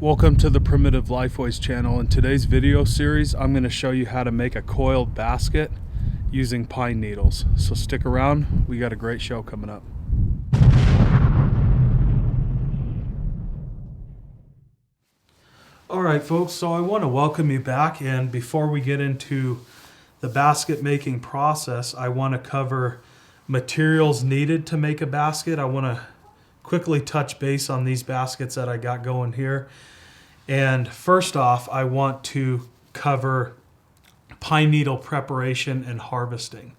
Welcome to the Primitive Lifeways channel. In today's video series, I'm going to show you how to make a coiled basket using pine needles. So stick around, we got a great show coming up. Alright folks, so I want to welcome you back, and before we get into the basket making process, I want to cover materials needed to make a basket. I want to quickly touch base on these baskets that I got going here. And first off, I want to cover pine needle preparation and harvesting.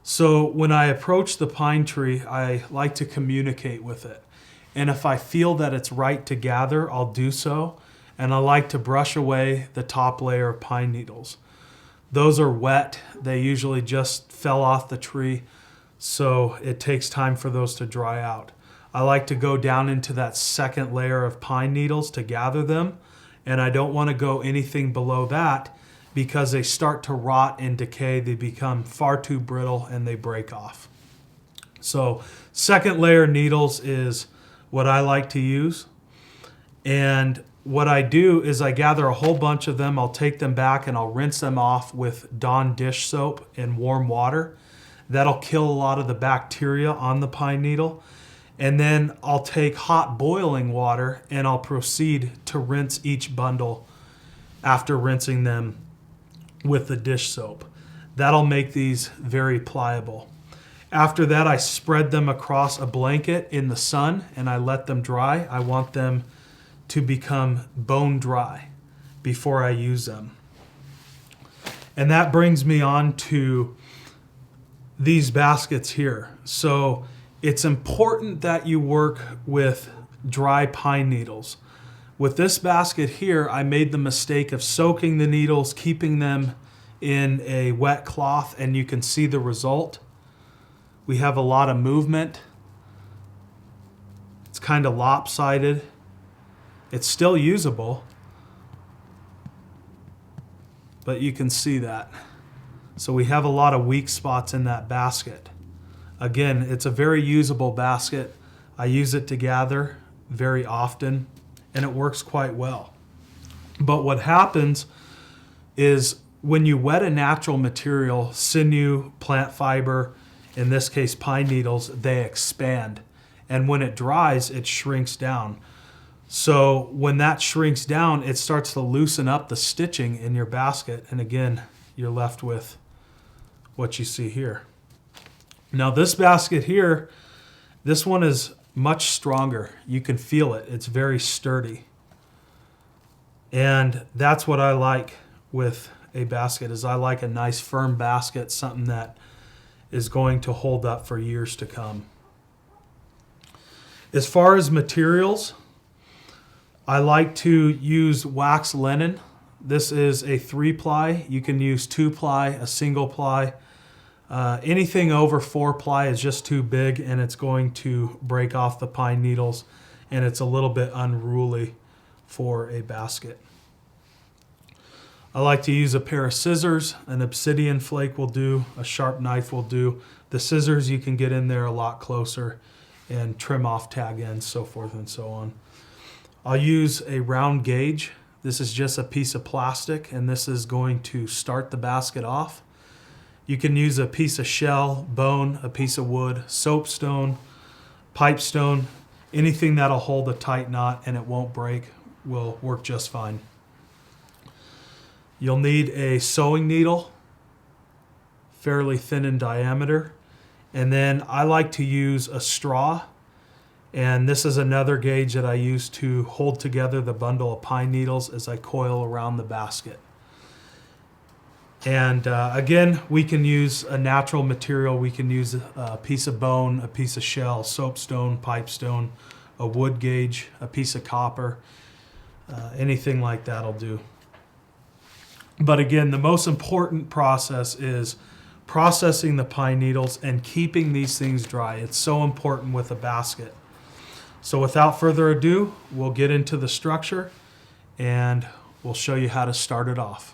So when I approach the pine tree, I like to communicate with it. And if I feel that it's right to gather, I'll do so. And I like to brush away the top layer of pine needles. Those are wet. They usually just fell off the tree, so it takes time for those to dry out. I like to go down into that second layer of pine needles to gather them, and I don't want to go anything below that because they start to rot and decay. They become far too brittle and they break off. So second layer needles is what I like to use. And what I do is I gather a whole bunch of them. I'll take them back and I'll rinse them off with Dawn dish soap in warm water. That'll kill a lot of the bacteria on the pine needle. And then I'll take hot boiling water and I'll proceed to rinse each bundle after rinsing them with the dish soap. That'll make these very pliable. After that, I spread them across a blanket in the sun and I let them dry. I want them to become bone dry before I use them. And that brings me on to these baskets here. So it's important that you work with dry pine needles. With this basket here, I made the mistake of soaking the needles, keeping them in a wet cloth, and you can see the result. We have a lot of movement. It's kind of lopsided. It's still usable, but you can see that. So we have a lot of weak spots in that basket. Again, it's a very usable basket. I use it to gather very often, and it works quite well. But what happens is when you wet a natural material, sinew, plant fiber, in this case pine needles, they expand. And when it dries, it shrinks down. So when that shrinks down, it starts to loosen up the stitching in your basket. And again, you're left with what you see here. Now this basket here, this one is much stronger. You can feel it. It's very sturdy. And that's what I like with a basket, is I like a nice firm basket, something that is going to hold up for years to come. As far as materials, I like to use wax linen. This is a 3-ply. You can use 2-ply, a single ply. Anything over 4-ply is just too big and it's going to break off the pine needles, and it's a little bit unruly for a basket. I like to use a pair of scissors. An obsidian flake will do, a sharp knife will do. The scissors, you can get in there a lot closer and trim off tag ends, so forth and so on. I'll use a round gauge. This is just a piece of plastic, and this is going to start the basket off. You can use a piece of shell, bone, a piece of wood, soapstone, pipestone, anything that'll hold a tight knot and it won't break will work just fine. You'll need a sewing needle, fairly thin in diameter, and then I like to use a straw, and this is another gauge that I use to hold together the bundle of pine needles as I coil around the basket. And again, we can use a natural material. We can use a piece of bone, a piece of shell, soapstone, pipestone, a wood gauge, a piece of copper, anything like that'll do. But again, the most important process is processing the pine needles and keeping these things dry. It's so important with a basket. So without further ado, we'll get into the structure and we'll show you how to start it off.